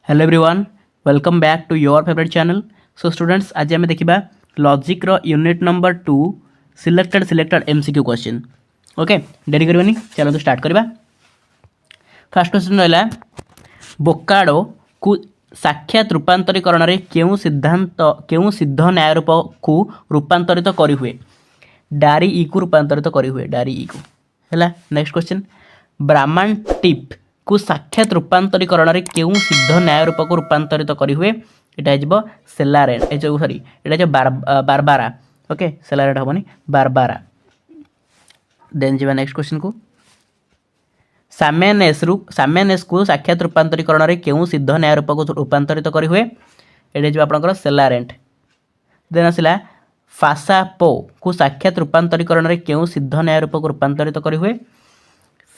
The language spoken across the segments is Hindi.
Hello everyone, welcome back to your favourite channel. So students, आज आम देखा लॉजिक रो unit number 2 selected MCQ question. Okay, डेरी करवानी, चलो स्टार्ट करवा। फर्स्ट क्वेश्चन रहा, बोकाडो को साक्षात रूपांतरीकरण रे केउ सिद्ध न्याय रूप को रूपांतरित करी हुए? डारी ई को रूपांतरित करी हुए, डारी ई को है। नेक्स्ट क्वेश्चन, ब्राह्मण टिप को साक्षात रूपांतरीकरण रे केउ सिद्ध न्याय रूप को रूपांतरित करी हुए? एटा हेजबो सेलारेट, ए जो सॉरी एटा जो बारबारा। ओके, सेलारेट हबनी, बारबारा। देन जीवा नेक्स्ट क्वेश्चन को, सामेनेस को साक्षात रूपांतरीकरण रे केउ सिद्ध न्याय रूप को रूपांतरित करी हुए? एटा जो आपनकर सेलारेंट। देन आसिला फासापो को साक्षात रूपांतरीकरण रे केउ सिद्ध न्याय रूप को रूपांतरित करी हुए?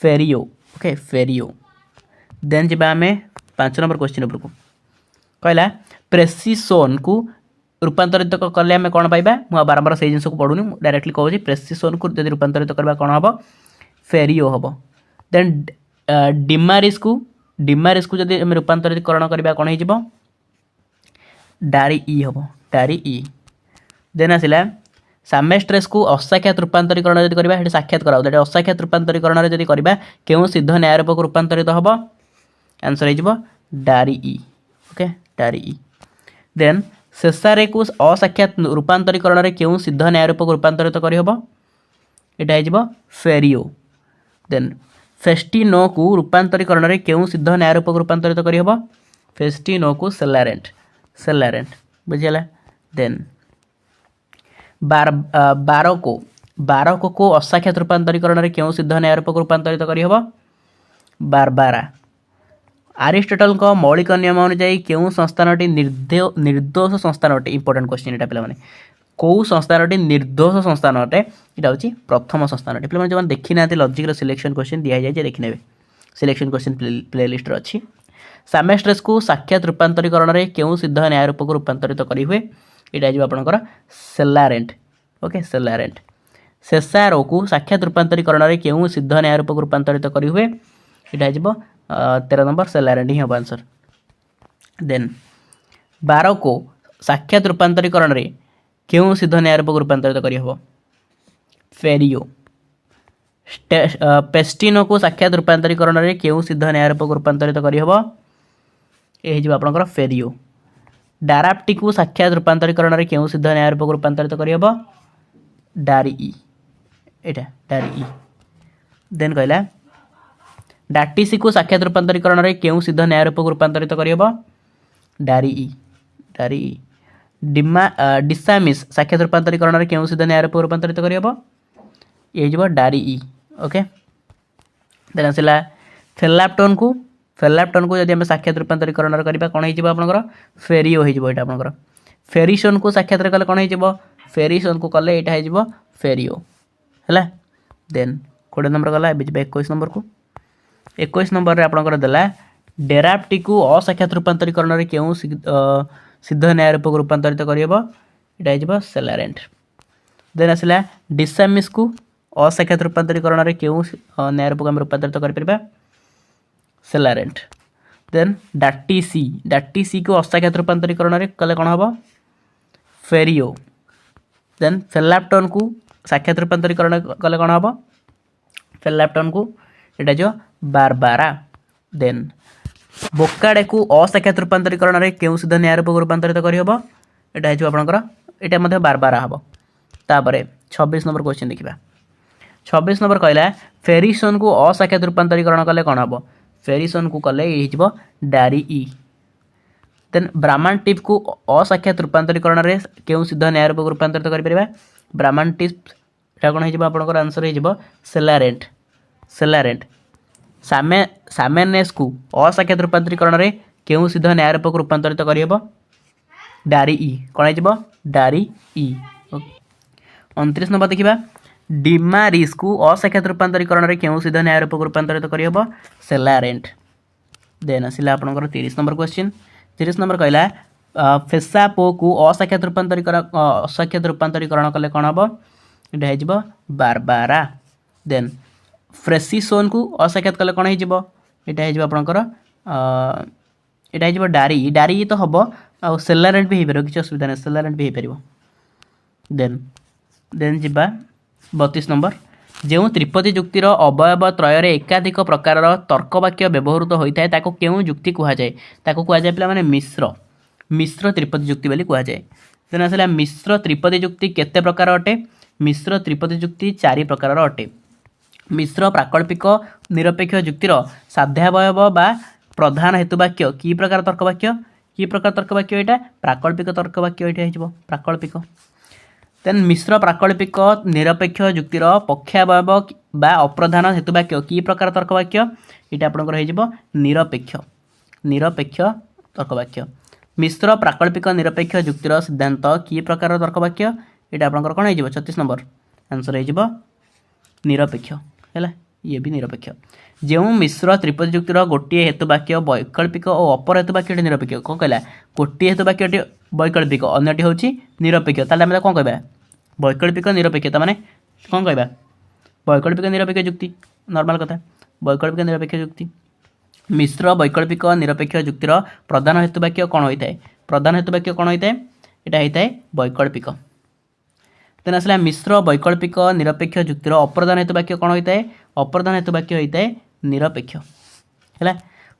फेरियो। ओके, फेरियो। देन जीवा आमे 5 नंबर क्वेश्चन ऊपर को, कहला प्रेसिसोन को रूपांतरित कले आम कौन पाइबा? मुझे बारंबार से जिन को पढ़ुनी, डायरेक्टली कहूँ प्रेसिसोन को जब रूपांतरित करवा कौन हम? फेरियो हम। देन डिमारिस को जब आम रूपांतरितकरण करवा कौन हो? डारी ई हम, डारी ई। देन आसला सामेस्ट्रेस को असाक्षात रूपांतरीकरण जब करवा, साक्षात करा, असाक्षात रूपांतरीकरण जब करवा केउ सिद्ध न्याय रूप को रूपांतरित हम? आंसर हो डारी ई। ओके, डारी ई। देन शेषारे को असाक्षात रूपांतरीकरण रे केउ सिद्ध न्याय रूप को रूपांतरित करी हबो? एटा हो फेरियो। देन फेस्टिनो को रूपांतरीकरण रे केउ सिद्ध न्याय रूप को रूपांतरित करी हबो? फेस्टिनो को सेलारेंट, सेलारेंट बुझिला। देन बारको को असाक्षात रूपांतरीकरण रे केउ सिद्ध न्याय रूप को रूपांतरित करी हबो? बारबारा। आरिस्टोटल को मौलिक नियम अनुसार केउ संस्थानटी निर्दोष संस्थान अटे? इंपोर्टेंट क्वेश्चन एटा पिला माने, कौ संस्थानटी निर्दोष संस्थान अटे? एटा होची प्रथम संस्थान अटे। पिला माने जवन देखि नाते लॉजिक रो सिलेक्शन क्वेश्चन दिया जाय जे देखि नेबे, सिलेक्शन क्वेश्चन प्लेलिस्ट रो अछि। सामेस्ट्रेस को साक्षात रूपांतरीकरण रे केउ सिद्ध न्याय रूप को रूपांतरित करी हुए? एटा जो आपनकर सेलारेंट। ओके, सेलारेंट। शेषारो को साक्षात रूपांतरीकरण रे केउ सिद्ध न्याय रूप को रूपांतरित करी हुए? एटा जो 13 नंबर सेलारेंट ही हम आंसर। देन 12 को साक्षात रूपांतरीकरण रे केउ सिद्ध न्याय रूप को रूपांतरित करी हबो? फेरियो। पेस्टिनो को साक्षात रूपांतरीकरण रे केउ सिद्ध न्याय रूप को रूपांतरित करी हबो? ए जो आपनकर फेरियो। डाराप्टी को साक्षात रूपांतरीकरण रे केउ सिद्ध न्याय रूप को रूपांतरित करी हबो? डारी ई, एटा डारी ई। देन कहला डाटीसी को साक्षात रूपांतरीकरण रे केउ सिद्ध न्याय रूप को रूपांतरित करी हबो? डारी ई, डारी ई। डिसामिस साक्षात रूपांतरीकरण रे केउ सिद्ध न्याय रूप को रूपांतरित करी हबो? ये जो डारी ई। ओके, देन आसला फेलाप्टोन को जदि हम साक्षात रूपांतरीकरण करबा कोन हे जिवो आपनकर? फेरियो हे जिवो एटा आपनकर। फेरिसोन को साक्षात कले कोन हे जिवो? फेरिसोन को कले एटा हे जिवो फेरियो हैला। देन 20 नंबर गला, एबे 21 नंबर को। 21 नंबर रे आपनकर देला डेराप्टी को असाक्षात रूपांतरीकरण रे केउ सिद्ध न्याय रूप को रूपांतरित करी हबो? एटा हे जिवो सेलारेंट। देन आसला डिसामिस को असाक्षात रूपांतरीकरण रे केउ न्याय रूप को हम रूपांतरित करि परबा? सेलारेंट। देन डाटीसी को असाक्षात रूपांतरीकरण रे कले कोन हबो? फेरियो। देन फेलाप्टोन को साक्षात रूपांतरीकरण कले कोन हबो? फेलाप्टोन को एटा जो बारबारा। देन बोकाडे को असाक्षात रूपांतरीकरण रे केउ सिद्ध न्याय रूप को रूपांतरित करी हबो? एटा जो आपनकर एटा मध्ये बारबारा हबो। तापरे 26 नंबर क्वेश्चन देखिबा। 26 नंबर कहला फेरिसोन को असाक्षात रूपांतरीकरण कले कोन हबो? फेरिसोन को कले ए हिजबो डारी ई। देन ब्राह्मण टिप को असाक्षात रूपांतरीकरण रे केउ सिद्ध न्याय रूप को रूपांतरित करि परिबा? ब्राह्मण टिप एटा कोन हिजबो आपनकर? आंसर हिजबो सेलारेंट, सेलारेंट। सामेनेस को असाक्षात रूपांतरीकरण रे केउ सिद्ध न्याय रूप को रूपांतरित करि हबो? डारी ई, कोन हिजबो? डारी ई। 29 नंबर देखिबा, डिमारिस को असाक्षात रूपांतरीकरण रे केउ सिद्ध न्याय रूप को रूपांतरित करि हबो? सेलारेंट। देन आसिला आपनकर 30 नंबर क्वेश्चन। 30 नंबर कहला फेसापो को असाक्षात रूपांतरीकरण कले कोन हबो? एटा हे जिवो बारबारा। देन फ्रेसिसोन को असाक्षात कले कोन हे जिवो? एटा हे जिवो आपनकर यहाँ हो डारी डारी तो हम आ सेलारेंट भी हो पार किसी असुविधा नहीं सेलारेंट भी हो पार देन देन जी 32 नंबर जो त्रिपदी जुक्तिर अवयव त्रयर एकाधिक प्रकार तर्क वाक्य व्यवहृत होता है ताको केउं जुक्ति कहुए ताको कहुए पे मैंने मिश्र मिश्र त्रिपदी जुक्ति बोली कहुए देन आसला मिश्र त्रिपदी जुक्ति केते प्रकार अटे मिश्र त्रिपदी जुक्ति 4 प्रकार अटे मिश्र प्राकल्पिक निरपेक्ष जुक्तिर साध्यावयव बा प्रधान हेतुवाक्य की प्रकार तर्क वाक्य यहाँ प्राकल्पिक तर्क वाक्य ये हो प्राकल्पिक देन मिश्र प्राकल्पिक निरपेक्ष जुक्तिर पक्षावयव बा अप्रधान हेतुवाक्य की प्रकार तर्क वाक्य ये आपंकर हो निरपेक्ष निरपेक्ष तर्क वाक्य मिश्र प्राकल्पिक निरपेक्ष जुक्तिर सिद्धांत की प्रकार तर्क वाक्य ये आपंकर कौन हो 36 नंबर आंसर हो निरपेक्ष है ये भी निरपेक्ष जो मिश्र त्रिपदी जुक्तिर गोटे हेतुवाक्य वैकल्पिक और अपर हेतुवाक्य निरपेक्ष कौन कहला गोटे हेतुवाक्य वैकल्पिक अन्यटी हूँ निरपेक्ष ताले आम कौन कह वैकल्पिक निरपेक्ष मैंने कौन कह वैकल्पिक निरपेक्ष जुक्ति नॉर्मल कथा वैकल्पिक निरपेक्ष जुक्ति मिश्र वैकल्पिक निरपेक्ष जुक्तिर प्रधान हेतुवाक्य कौन होता है प्रधान हेतुवाक्य कौन होता है यहाँ होता है वैकल्पिक देन आसला मिश्र वैकल्पिक निरपेक्ष जुक्तिर अप्रधान हेतुवाक्य कौन होता है अप्रधान हेतुवाक्य होता है निरपेक्ष है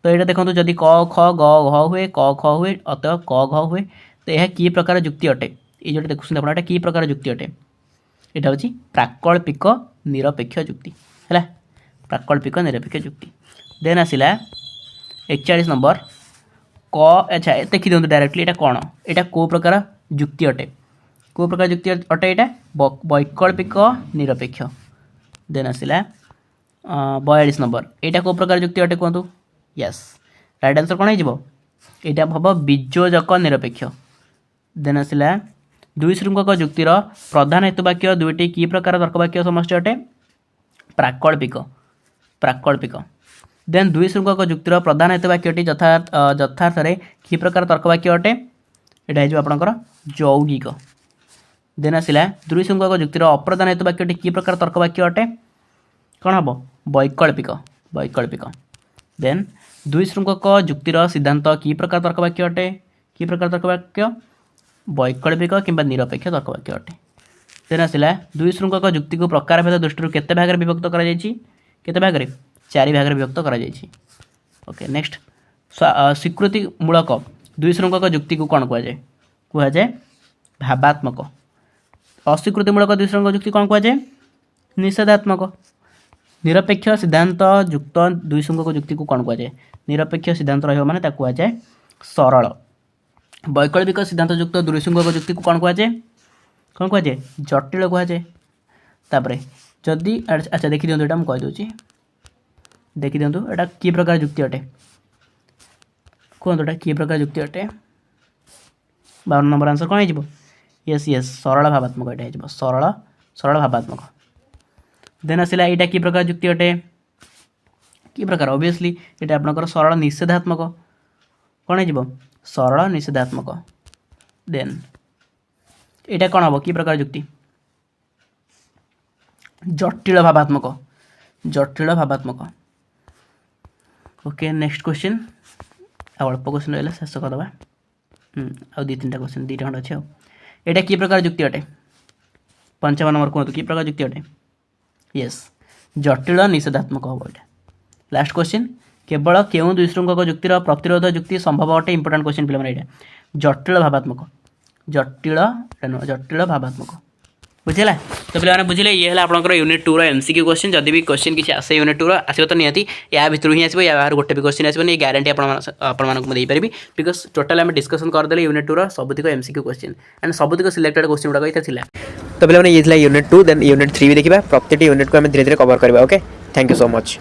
तो यहाँ देखो जदि क ख ग घ हुए क ख हुए अतः क घ हुए तो यह कि प्रकार जुक्ति अटे ये जो देखुं आप कि प्रकार जुक्ति अटे यहाँ हूँ प्राकल्पिक निरपेक्ष जुक्ति है प्राकल्पिक निरपेक्ष जुक्ति देन आसला 41 नंबर क अच्छा देखी दिखाँ डायरेक्टली यहाँ कौन यहाँ कौ प्रकार जुक्ति अटे कौ प्रकार जुक्ति अटे यहाँ वैकल्पिक निरपेक्ष देन आसला 42 नंबर यहाँ कौ प्रकार जुक्ति अटे कहतु यस राइट आंसर कौन हो यहाँ हम बीजोजक निरपेक्ष देन आसला दुई श्रृंखक जुक्तिर प्रधान हेतुवाक्य दुईटी की प्रकार तर्कवाक्य समष्टि अटे प्राकल्पिक प्राकल्पिक देन दुई श्रृंखक जुक्तिर प्रधान हेतुवाक्यटी यथार्थ कि प्रकार तर्कवाक्य अटे यहाँ हो आपंकर यौगिक देन आसला दुई श्रृंखक जुक्तिर अप्रधान हेतुवाक्यटी कि प्रकार तर्कवाक्य अटे कौन हम वैकल्पिक वैकल्पिक देन दुई श्रृंखक जुक्तिर सिद्धांत कि प्रकार तर्कवाक्य अटे कि प्रकार तर्कवाक्य वैकल्पिक किंबा निरपेक्ष तर्कवाक्य अटे देन आसला दुई श्रृंखक जुक्ति को प्रकार भेद दृष्टि केते भाग विभक्त केते भाग 4 भाग विभक्त करा ओके नेक्स्ट स्वीकृति मूलक दुई श्रृंखक जुक्ति को कौन कहुए भावात्मक अस्वीकृति मूलक दुई श्रृंखक जुक्ति कौन कहुए निषेधात्मक निरपेक्ष सिद्धांत युक्त दुई श्रृंखक जुक्ति को कौन कहुए निरपेक्ष सिद्धांत रही कहुए सरल वैकल्पिक सिद्धांत युक्त दुई श्रृंखक जुक्ति को कौन कहुए जटिल कहुए तापर जदि अच्छा देखी दिखाँ यहाँ मुझे कहीदे देखी दिखाँ यहाँ कि प्रकार जुक्ति अटे कहतु यहाँ कि प्रकार जुक्ति अटे 52 नंबर आंसर कौन हो यस यस सरल भावात्मक यहाँ हो सरल सरल भावात्मक देन आसला यहाँ कि प्रकार जुक्ति अटे कि प्रकार ऑब्वियसली यहाँ आपंकर सरल निषेधात्मक कौन हो सरल निषेधात्मक देन यहाँ कौन हम कि प्रकार जुक्ति जटिल भावात्मक जटिल भावात्मक ओके नेक्स्ट क्वेश्चन अल्प क्वेश्चन रहा शेष करदे आउ 2-3टा क्वेश्चन 2टा खंड अच्छे यहाँ कि प्रकार जुक्ति अटे 55 नंबर कहतु कि प्रकार जुक्ति अटे यस जटिल निषेधात्मक हम यहाँ लास्ट क्वेश्चन केवल क्यों दुई श्रृंखक जुक्तिर प्रतिरोध जुक्ति संभव अटे इंपोर्टाट क्वेश्चन पे यहाँ जटिल भावात्मक जटिल भावात्मक बुझेगा तो पे बुझे ये है आपंकर यूनिट 2 एमसीक्यू क्वेश्चन जब भी क्वेश्चन किसी आसे यूनिट 2 आसो तो निहाती या भितर ही आसो या बाहर गोटे भी क्वेश्चन आसो ग्यारंटी आपड़ी बिकज टोटाल आम डिस्कसन करदे यूनिट 2 सबुतिक एमसीक्यू क्वेश्चन एंड सबुतिक सिलेक्टेड क्वेश्चन गुड़ाक ये तो पे ये यूनिट 2 देन यूनिट 3 भी देखा प्रति यूनिट को धीरे धीरे कवर करवा okay thank you so much.